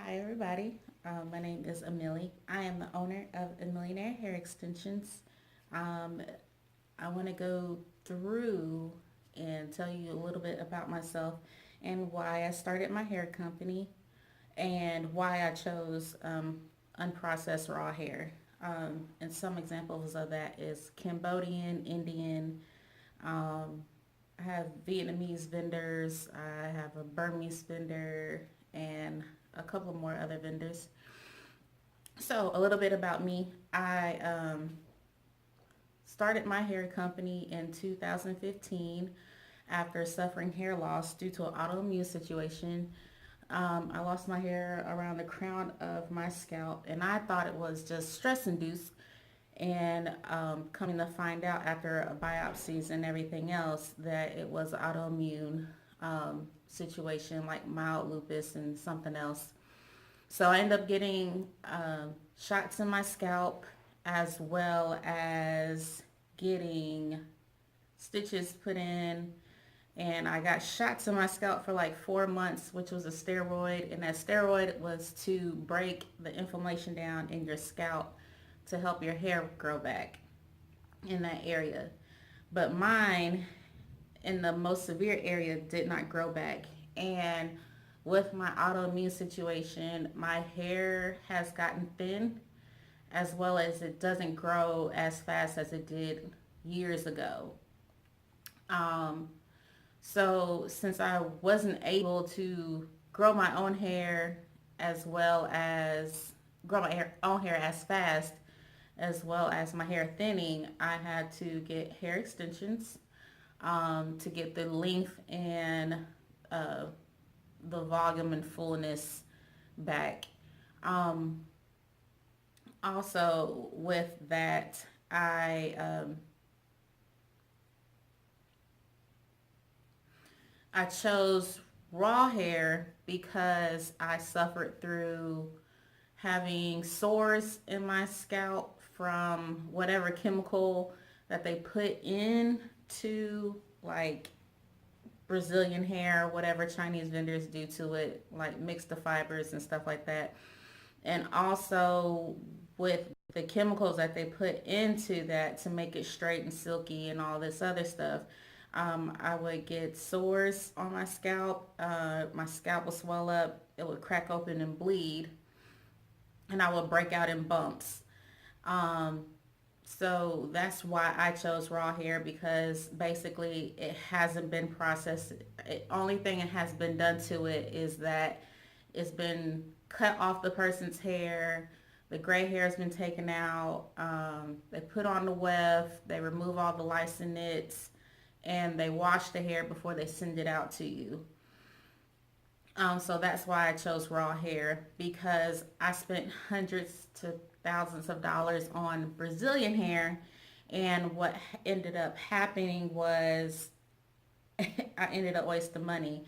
Hi, everybody. My name is Amelie. I am the owner of Amelynaire Hair Extensions. Um, I want to go through and tell you a little bit about myself and why I started my hair company and why I chose unprocessed raw hair. And some examples of that is Cambodian, Indian. Um, I have Vietnamese vendors. I have a Burmese vendor and a couple more other vendors. So a little bit about me. I started my hair company in 2015 after suffering hair loss due to an autoimmune situation. I lost my hair around the crown of my scalp, and I thought it was just stress induced. And coming to find out after biopsies and everything else that it was an autoimmune situation like mild lupus and something else. So I ended up getting shots in my scalp as well as getting stitches put in. And I got shots in my scalp for like 4 months, which was a steroid. And that steroid was to break the inflammation down in your scalp to help your hair grow back in that area. But mine, in the most severe area, did not grow back. And with my autoimmune situation, my hair has gotten thin as well as it doesn't grow as fast as it did years ago. Um, so since I wasn't able to grow my own hair as well as grow my own hair as fast as well as my hair thinning, I had to get hair extensions to get the length and uh, the volume and fullness back. Um, Also, with that, I chose raw hair because I suffered through having sores in my scalp from whatever chemical that they put in to like Brazilian hair, whatever Chinese vendors do to it, like mix the fibers and stuff like that. And also with the chemicals that they put into that to make it straight and silky and all this other stuff. I would get sores on my scalp. My scalp would swell up. It would crack open and bleed, and I would break out in bumps. Um, so that's why I chose raw hair because basically it hasn't been processed. Only thing it has been done to it is that it's been cut off the person's hair. The gray hair has been taken out. They put on the weft. They remove all the lice and nits, and they wash the hair before they send it out to you. So that's why I chose raw hair because I spent hundreds to thousands of dollars on Brazilian hair, and what ended up happening was I ended up wasting money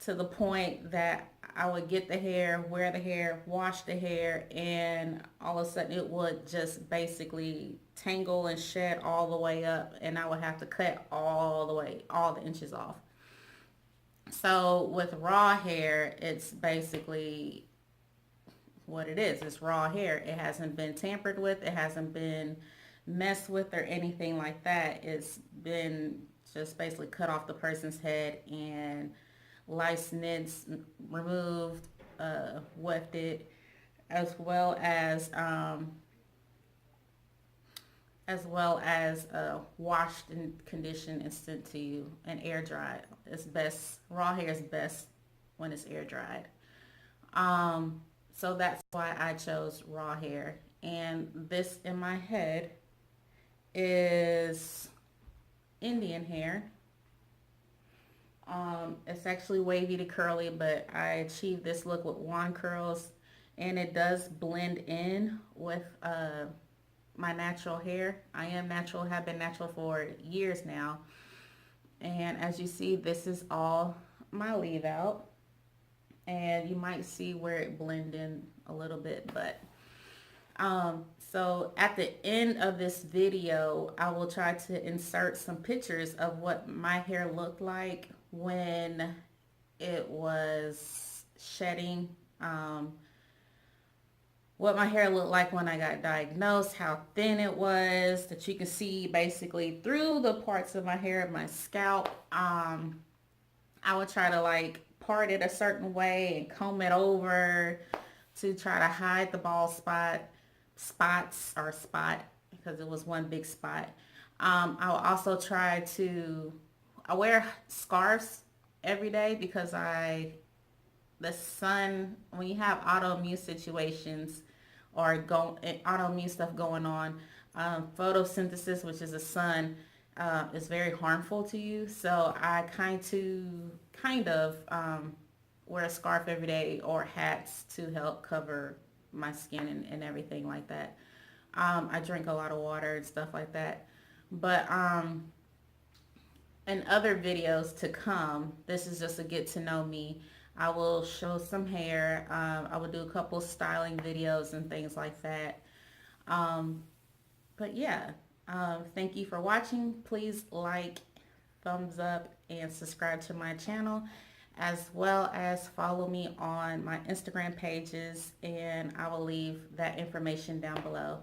to the point that I would get the hair, wear the hair, wash the hair, and all of a sudden it would just basically tangle and shed all the way up, and I would have to cut all the way, all the inches off. So with raw hair, it's basically what it is. It's raw hair. It hasn't been tampered with. It hasn't been messed with or anything like that. It's been just basically cut off the person's head and lice nits removed, wefted, as well as washed and conditioned and sent to you and air dried. It's best. Raw hair is best when it's air dried. So that's why I chose raw hair. And this in my head is Indian hair. It's actually wavy to curly, but I achieved this look with wand curls, and it does blend in with my natural hair. I am natural, have been natural for years now. And as you see, this is all my leave out. And you might see where it blend in a little bit, but so at the end of this video, I will try to insert some pictures of what my hair looked like when it was shedding. what my hair looked like when I got diagnosed, how thin it was, that you can see basically through the parts of my hair, my scalp. I would try to like part it a certain way and comb it over to try to hide the bald spots or spot because it was one big spot. I will also try to, I wear scarves every day because the sun, when you have autoimmune situations or autoimmune stuff going on, photosynthesis, which is the sun, is very harmful to you. So I kind of wear a scarf every day or hats to help cover my skin and everything like that. I drink a lot of water and stuff like that. But in other videos to come, this is just a get to know me. I will show some hair. I will do a couple styling videos and things like that. Um, but yeah, thank you for watching. Please like, thumbs up, and subscribe to my channel, as well as follow me on my Instagram pages, and I will leave that information down below.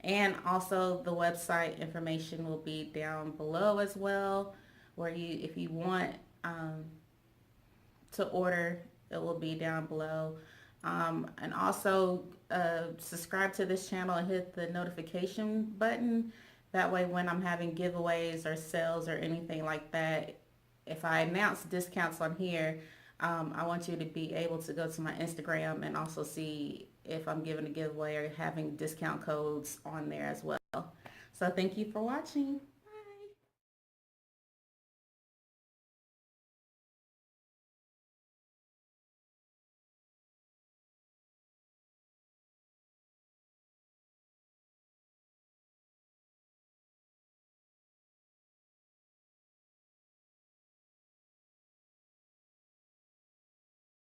And also the website information will be down below as well, where if you want to order, it will be down below. And also subscribe to this channel and hit the notification button. That way when I'm having giveaways or sales or anything like that, if I announce discounts on here, I want you to be able to go to my Instagram and also see if I'm giving a giveaway or having discount codes on there as well. So thank you for watching.